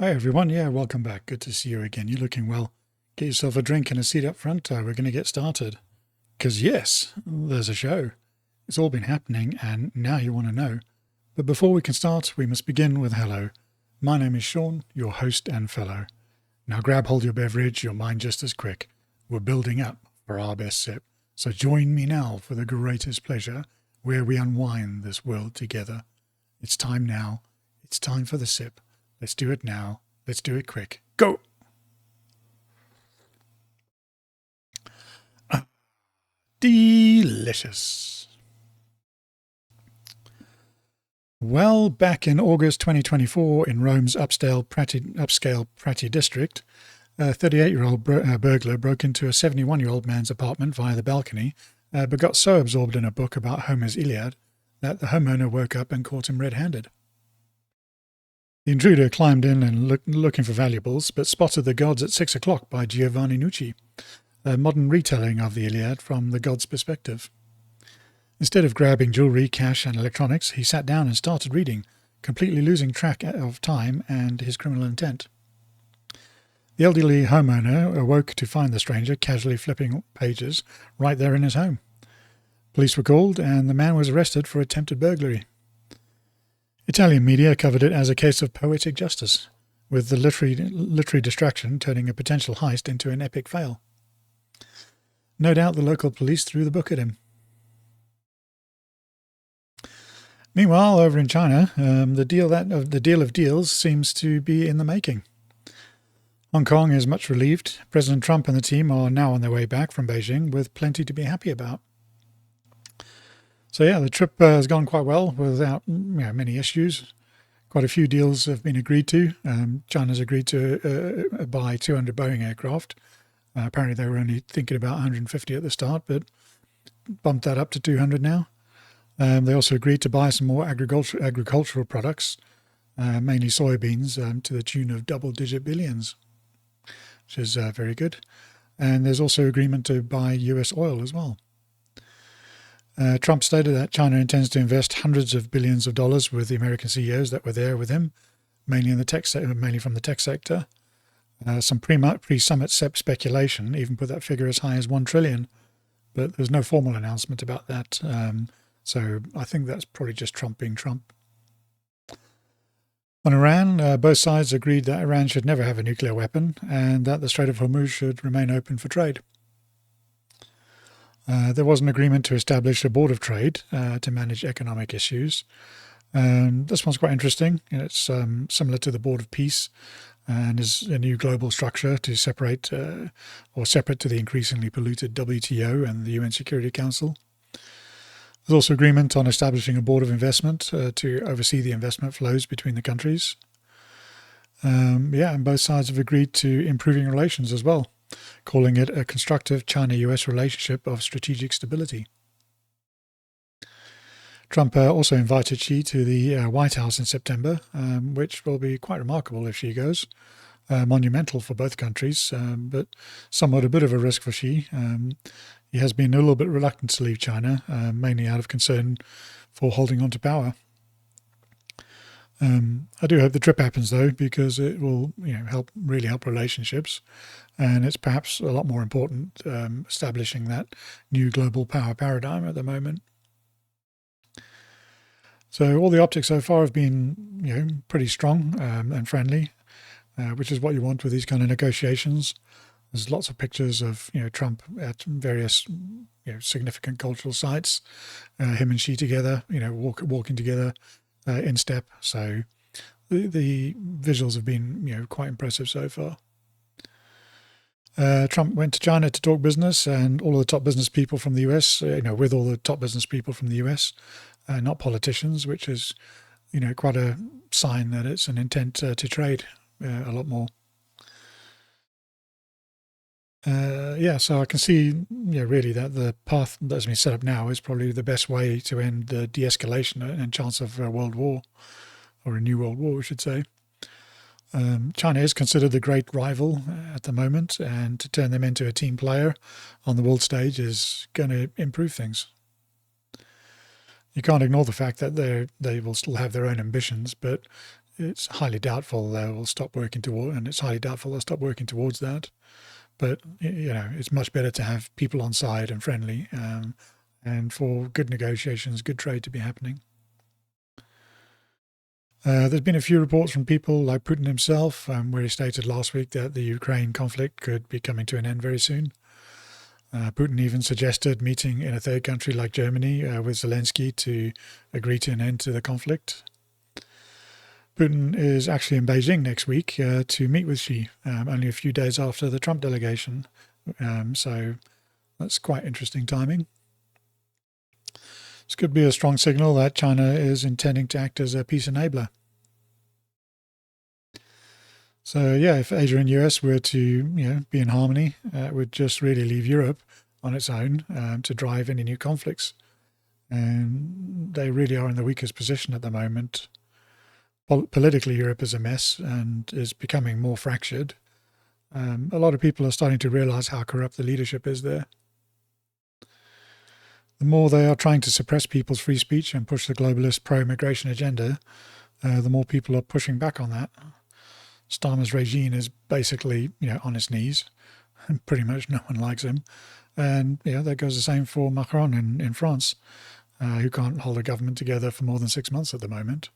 Hi everyone, yeah, welcome back. Good to see you again. You're looking well. Get yourself a drink and a seat up front. We're going to get started. Because yes, there's a show. It's all been happening and now you want to know. But before we can start, we must begin with hello. My name is Sean, your host and fellow. Now grab hold your beverage, your mind just as quick. We're building up for our best sip. So join me now for the greatest pleasure where we unwind this world together. It's time now. It's time for the sip. Let's do it now. Let's do it quick. Go! Delicious. Well, back in August 2024 in Rome's upscale Prati district, a 38-year-old burglar broke into a 71-year-old man's apartment via the balcony, but got so absorbed in a book about Homer's Iliad that the homeowner woke up and caught him red-handed. The intruder climbed in and looking for valuables, but spotted The Gods at 6 o'clock by Giovanni Nucci, a modern retelling of the Iliad from the god's perspective. Instead of grabbing jewelry, cash and electronics, he sat down and started reading, completely losing track of time and his criminal intent. The elderly homeowner awoke to find the stranger casually flipping pages right there in his home. Police were called and the man was arrested for attempted burglary. Italian media covered it as a case of poetic justice, with the literary distraction turning a potential heist into an epic fail. No doubt the local police threw the book at him. Meanwhile, over in China, the deal of deals seems to be in the making. Hong Kong is much relieved. President Trump and the team are now on their way back from Beijing with plenty to be happy about. So yeah, the trip has gone quite well without many issues. Quite a few deals have been agreed to. China's agreed to buy 200 Boeing aircraft. Apparently they were only thinking about 150 at the start, but bumped that up to 200 now. They also agreed to buy some more agricultural products, mainly soybeans, to the tune of double-digit billions, which is very good. And there's also agreement to buy US oil as well. Trump stated that China intends to invest hundreds of billions of dollars with the American CEOs that were there with him, mainly from the tech sector. Some pre-summit speculation even put that figure as high as $1 trillion, but there's no formal announcement about that. So I think that's probably just Trump being Trump. On Iran, both sides agreed that Iran should never have a nuclear weapon and that the Strait of Hormuz should remain open for trade. There was an agreement to establish a board of trade to manage economic issues. This one's quite interesting. It's similar to the Board of Peace and is a new global structure to separate to the increasingly polluted WTO and the UN Security Council. There's also agreement on establishing a board of investment to oversee the investment flows between the countries. And both sides have agreed to improving relations as well, calling it a constructive China-US relationship of strategic stability. Trump also invited Xi to the White House in September, which will be quite remarkable if Xi goes. Monumental for both countries, but somewhat a bit of a risk for Xi. He has been a little bit reluctant to leave China, mainly out of concern for holding on to power. I do hope the trip happens though, because it will really help relationships, and it's perhaps a lot more important establishing that new global power paradigm at the moment. So all the optics so far have been pretty strong and friendly, which is what you want with these kind of negotiations. There's lots of pictures of Trump at various significant cultural sites, him and Xi together, walking together in step. So the visuals have been quite impressive so far. Trump went to China to talk business, and all of the top business people from the US, with all the top business people from the US, not politicians, which is quite a sign that it's an intent to trade a lot more. So I can see, really that the path that's been set up now is probably the best way to end the de-escalation and chance of a world war, or a new world war, we should say. China is considered the great rival at the moment, and to turn them into a team player on the world stage is going to improve things. You can't ignore the fact that they will still have their own ambitions, but it's highly doubtful they will stop working toward, and it's highly doubtful they'll stop working towards that. But it's much better to have people on side and friendly, and for good negotiations, good trade to be happening. There's been a few reports from people like Putin himself, where he stated last week that the Ukraine conflict could be coming to an end very soon. Putin even suggested meeting in a third country like Germany with Zelensky to agree to an end to the conflict. Putin is actually in Beijing next week to meet with Xi, only a few days after the Trump delegation. So that's quite interesting timing. This could be a strong signal that China is intending to act as a peace enabler. So yeah, if Asia and US were to be in harmony, it would just really leave Europe on its own to drive any new conflicts. And they really are in the weakest position at the moment. Politically, Europe is a mess and is becoming more fractured. A lot of people are starting to realize how corrupt the leadership is there. The more they are trying to suppress people's free speech and push the globalist pro-immigration agenda, the more people are pushing back on that. Starmer's regime is basically, on its knees, and pretty much no one likes him. And that goes the same for Macron in France, who can't hold a government together for more than 6 months at the moment.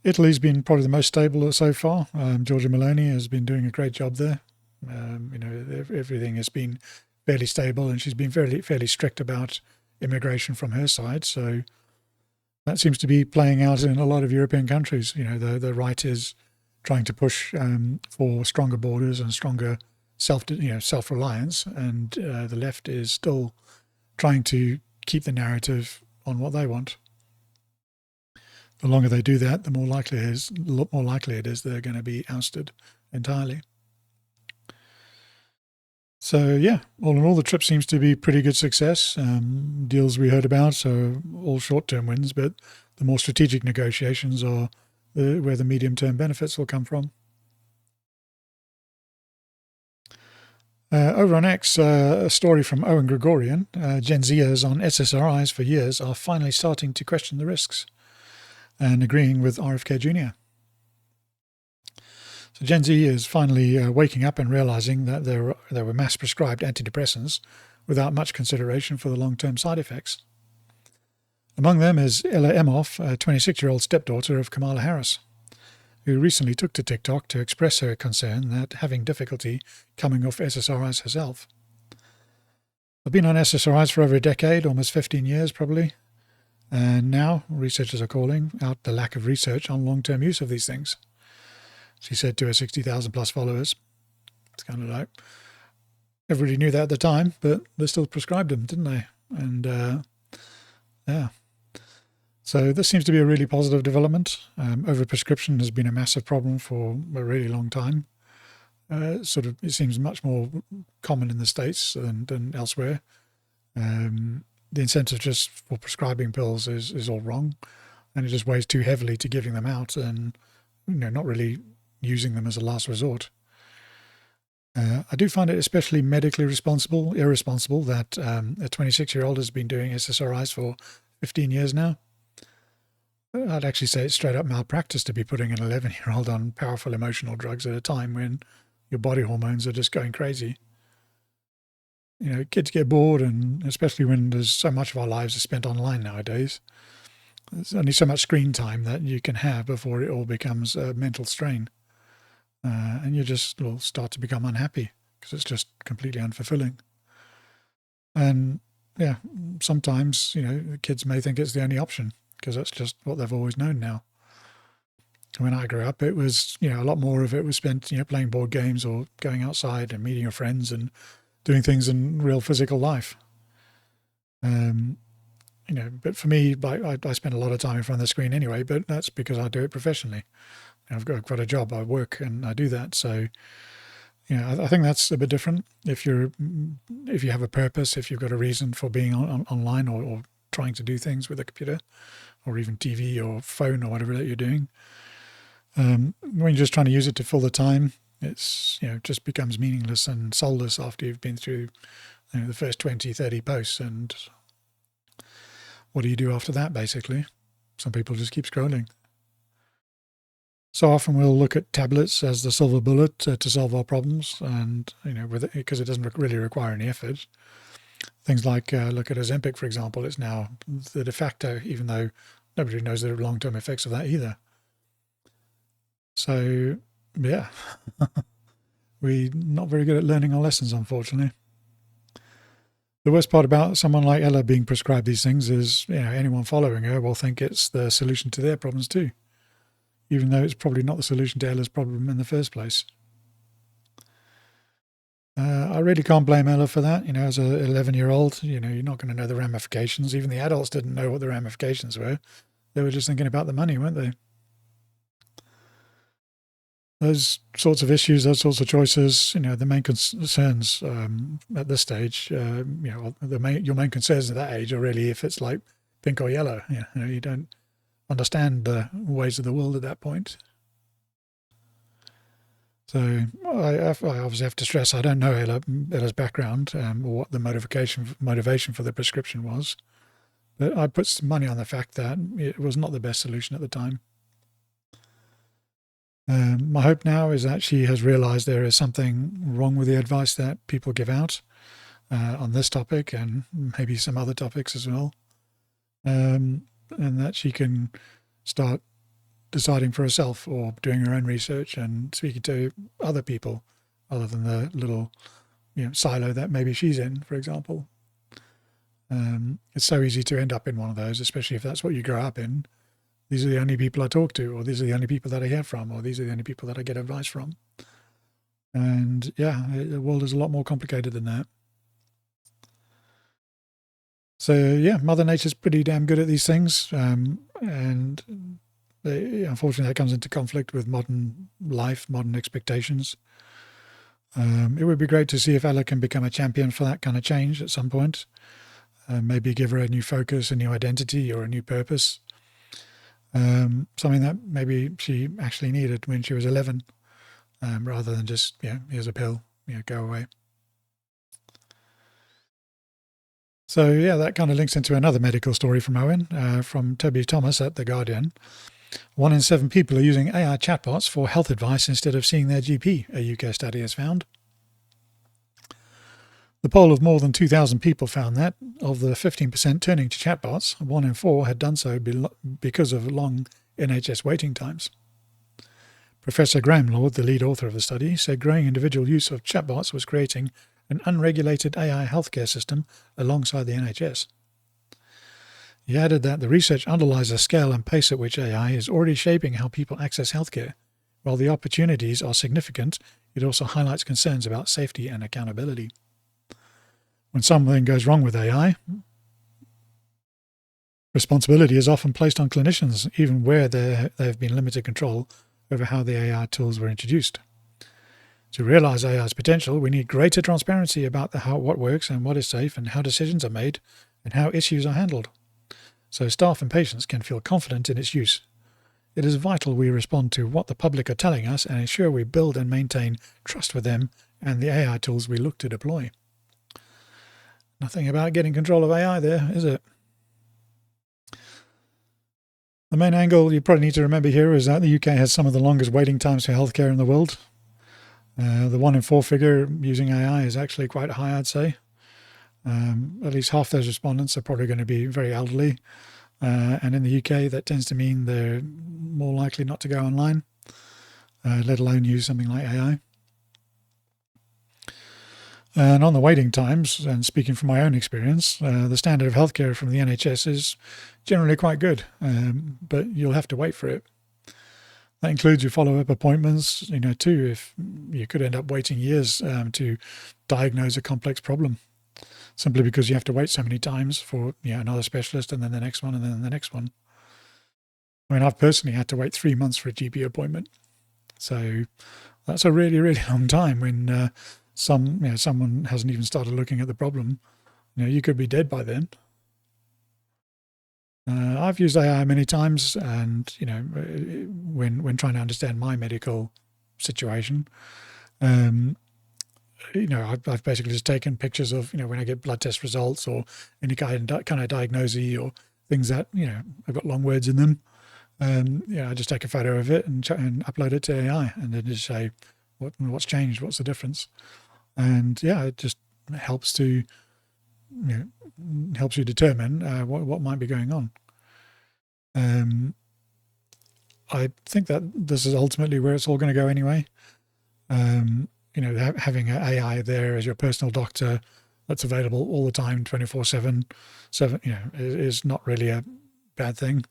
Italy's been probably the most stable so far. Giorgia Meloni has been doing a great job there. Everything has been fairly stable, and she's been fairly strict about immigration from her side. So that seems to be playing out in a lot of European countries. The right is trying to push for stronger borders and stronger self-reliance, and the left is still trying to keep the narrative on what they want. The longer they do that, the more likely it is they're going to be ousted entirely. So yeah, all in all, the trip seems to be pretty good success. Deals we heard about are all short-term wins, but the more strategic negotiations are where the medium-term benefits will come from. Over on X, a story from Owen Gregorian. Gen Zers on SSRIs for years are finally starting to question the risks and agreeing with RFK Jr. So Gen Z is finally waking up and realizing that there were mass-prescribed antidepressants without much consideration for the long-term side effects. Among them is Ella Emhoff, a 26-year-old stepdaughter of Kamala Harris, who recently took to TikTok to express her concern that having difficulty coming off SSRIs herself. I've been on SSRIs for over a decade, almost 15 years probably, and now researchers are calling out the lack of research on long-term use of these things. She said to her 60,000 plus followers. It's kind of like everybody knew that at the time, but they still prescribed them, didn't they? And yeah. So this seems to be a really positive development. Overprescription has been a massive problem for a really long time. It seems much more common in the States than elsewhere. The incentive just for prescribing pills is all wrong, and it just weighs too heavily to giving them out and not really using them as a last resort. I do find it especially medically irresponsible that a 26-year-old has been doing SSRIs for 15 years now. I'd actually say it's straight up malpractice to be putting an 11-year-old on powerful emotional drugs at a time when your body hormones are just going crazy. Kids get bored, and especially when there's so much of our lives are spent online nowadays. There's only so much screen time that you can have before it all becomes a mental strain. And you just will start to become unhappy because it's just completely unfulfilling. And yeah, sometimes, the kids may think it's the only option because that's just what they've always known now. When I grew up, it was, a lot more of it was spent, playing board games or going outside and meeting your friends and doing things in real physical life. But for me, I spend a lot of time in front of the screen anyway, but that's because I do it professionally. I've got a job, I work, and I do that. So, I think that's a bit different. If you have a purpose, if you've got a reason for being online or trying to do things with a computer, or even TV or phone or whatever that you're doing, when you're just trying to use it to fill the time, it's just becomes meaningless and soulless after you've been through the first 20, 30 posts. And what do you do after that? Basically, some people just keep scrolling. So often we'll look at tablets as the silver bullet to solve our problems, and because it doesn't really require any effort. Things like look at Ozempic, for example. It's now the de facto, even though nobody knows the long-term effects of that either. So yeah, we're not very good at learning our lessons, unfortunately. The worst part about someone like Ella being prescribed these things is, anyone following her will think it's the solution to their problems too, even though it's probably not the solution to Ella's problem in the first place. I really can't blame Ella for that. As an 11-year-old, you're not going to know the ramifications. Even the adults didn't know what the ramifications were. They were just thinking about the money, weren't they? Those sorts of issues, those sorts of choices, the main concerns at this stage, your main concerns at that age are really if it's like pink or yellow. You don't understand the ways of the world at that point. So I obviously have to stress I don't know Ella's background or what the motivation for the prescription was, but I put some money on the fact that it was not the best solution at the time. My hope now is that she has realized there is something wrong with the advice that people give out on this topic and maybe some other topics as well, and that she can start deciding for herself or doing her own research and speaking to other people other than the little silo that maybe she's in, for example. It's so easy to end up in one of those, especially if that's what you grow up in. These are the only people I talk to, or these are the only people that I hear from, or these are the only people that I get advice from. And yeah, the world is a lot more complicated than that. So yeah, Mother Nature's pretty damn good at these things, and unfortunately that comes into conflict with modern life, modern expectations. It would be great to see if Ella can become a champion for that kind of change at some point. Maybe give her a new focus, a new identity, or a new purpose. Something that maybe she actually needed when she was 11, rather than just, here's a pill, go away. So yeah, that kind of links into another medical story from Owen, from Toby Thomas at The Guardian. 1 in 7 people are using AI chatbots for health advice instead of seeing their GP, a UK study has found. The poll of more than 2,000 people found that, of the 15% turning to chatbots, 1 in 4 had done so because of long NHS waiting times. Professor Graham Lord, the lead author of the study, said growing individual use of chatbots was creating an unregulated AI healthcare system alongside the NHS. He added that the research underlies the scale and pace at which AI is already shaping how people access healthcare. While the opportunities are significant, it also highlights concerns about safety and accountability. When something goes wrong with AI, responsibility is often placed on clinicians, even where there have been limited control over how the AI tools were introduced. To realize AI's potential, we need greater transparency about what works and what is safe and how decisions are made and how issues are handled, so staff and patients can feel confident in its use. It is vital we respond to what the public are telling us and ensure we build and maintain trust with them and the AI tools we look to deploy. Nothing about getting control of AI there, is it? The main angle you probably need to remember here is that the UK has some of the longest waiting times for healthcare in the world. The 1 in 4 figure using AI is actually quite high, I'd say. At least half those respondents are probably going to be very elderly. And in the UK, that tends to mean they're more likely not to go online, let alone use something like AI. And on the waiting times, and speaking from my own experience, the standard of healthcare from the NHS is generally quite good, but you'll have to wait for it. That includes your follow-up appointments, too, if you could end up waiting years to diagnose a complex problem, simply because you have to wait so many times for another specialist and then the next one and then the next one. I mean, I've personally had to wait 3 months for a GP appointment. So that's a really, really long time when someone hasn't even started looking at the problem. You could be dead by then. I've used AI many times, and when trying to understand my medical situation, I've basically just taken pictures of when I get blood test results or any kind of diagnosis or things that have got long words in them, I just take a photo of it and upload it to AI, and then just say what's changed, what's the difference, and it just helps to helps you determine what might be going on. I think that this is ultimately where it's all going to go anyway. Having an AI there as your personal doctor that's available all the time, 24/7, is not really a bad thing.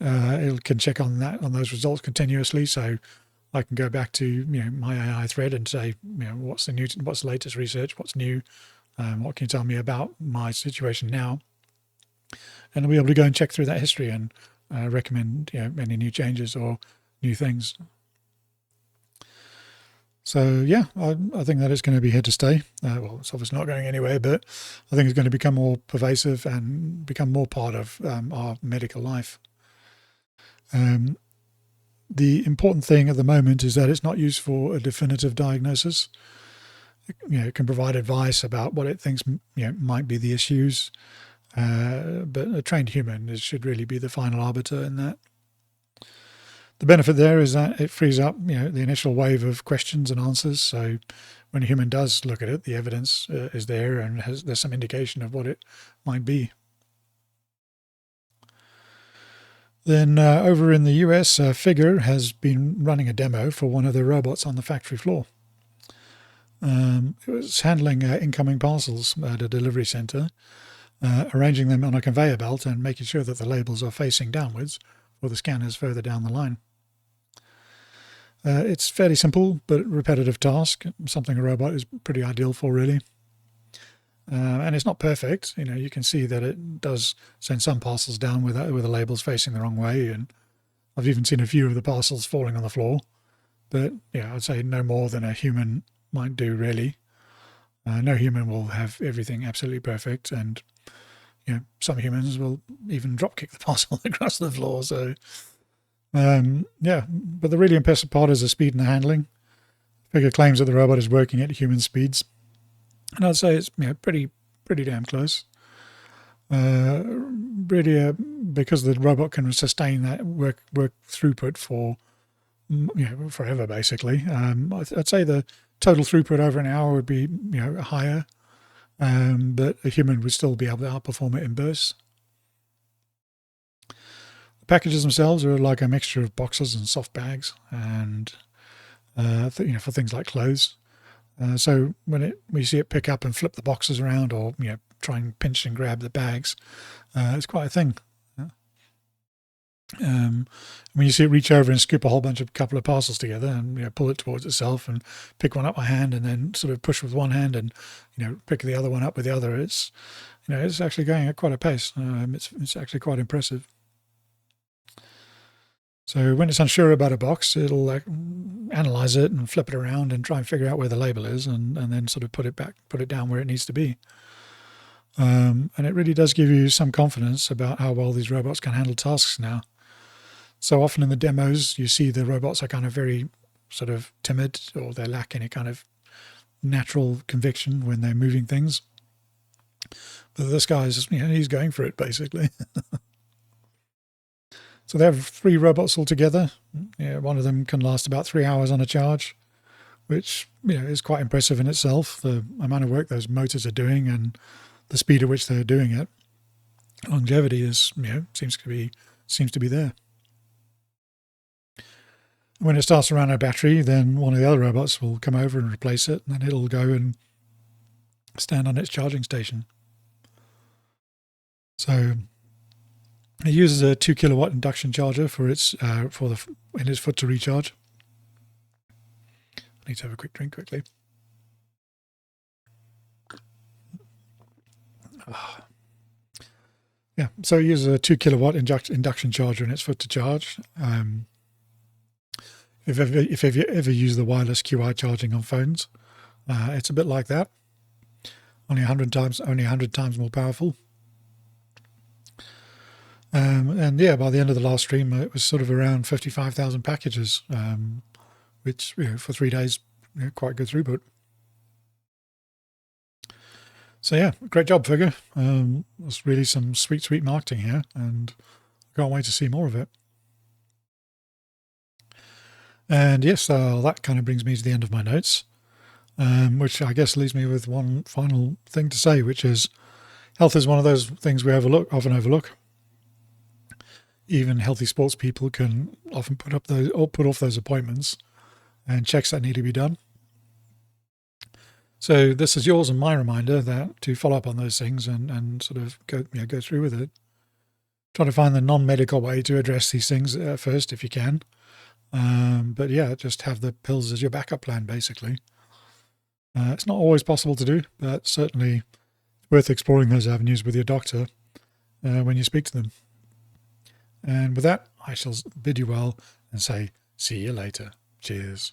It can check on those results continuously, so I can go back to my AI thread and say, what's the latest research, what's new, what can you tell me about my situation now, and I'll be able to go and check through that history and recommend any new changes or new things. So I think that is going to be here to stay. Well, it's obviously not going anywhere, but I think it's going to become more pervasive and become more part of our medical life. The important thing at the moment is that it's not used for a definitive diagnosis. It can provide advice about what it thinks might be the issues, but a trained human should really be the final arbiter in that. The benefit there is that it frees up the initial wave of questions and answers. So when a human does look at it, the evidence is there and there's some indication of what it might be. Then over in the US, Figure has been running a demo for one of their robots on the factory floor. It was handling incoming parcels at a delivery center, arranging them on a conveyor belt and making sure that the labels are facing downwards for the scanners further down the line. It's fairly simple but repetitive task, something a robot is pretty ideal for, really. And it's not perfect. You can see that it does send some parcels down with the labels facing the wrong way, and I've even seen a few of the parcels falling on the floor. But I'd say no more than a human might do, really. No human will have everything absolutely perfect, and some humans will even drop kick the parcel across the floor. So but the really impressive part is the speed and the handling. Figure claims that the robot is working at human speeds, and I'd say it's pretty damn close. Really, because the robot can sustain that work throughput for forever, basically. I'd say the total throughput over an hour would be higher, but a human would still be able to outperform it in bursts. The packages themselves are like a mixture of boxes and soft bags, and for things like clothes. So when you see it pick up and flip the boxes around, or try and pinch and grab the bags, it's quite a thing. When you see it reach over and scoop a couple of parcels together and pull it towards itself and pick one up by hand and then sort of push with one hand and pick the other one up with the other, it's actually going at quite a pace. It's actually quite impressive. So when it's unsure about a box, it'll analyze it and flip it around and try and figure out where the label is, and then sort of put it down where it needs to be. And it really does give you some confidence about how well these robots can handle tasks now. So often in the demos, you see the robots are kind of very sort of timid, or they lack any kind of natural conviction when they're moving things. But this guy's, he's going for it, basically. So they have 3 robots altogether. One of them can last about 3 hours on a charge, which is quite impressive in itself. The amount of work those motors are doing and the speed at which they're doing it. Longevity is seems to be there. When it starts to run out of battery, then one of the other robots will come over and replace it, and then it'll go and stand on its charging station. So it uses a 2 kilowatt induction charger for in its foot to recharge. I need to have a quick drink quickly. So it uses a 2 kilowatt induction charger in its foot to charge. If you ever use the wireless QI charging on phones, it's a bit like that. Only 100 times more powerful. And by the end of the last stream, it was sort of around 55,000 packages, which for 3 days, quite good throughput. So great job, Figure. There's really some sweet marketing here, and I can't wait to see more of it. And yes, that kind of brings me to the end of my notes, which I guess leaves me with one final thing to say, which is health is one of those things we often overlook. Even healthy sports people can often put off those appointments and checks that need to be done. So this is yours and my reminder that to follow up on those things and sort of go through with it. Try to find the non-medical way to address these things first if you can. But yeah, just have the pills as your backup plan, basically. It's not always possible to do, but certainly worth exploring those avenues with your doctor when you speak to them. And with that, I shall bid you well and say, see you later. Cheers.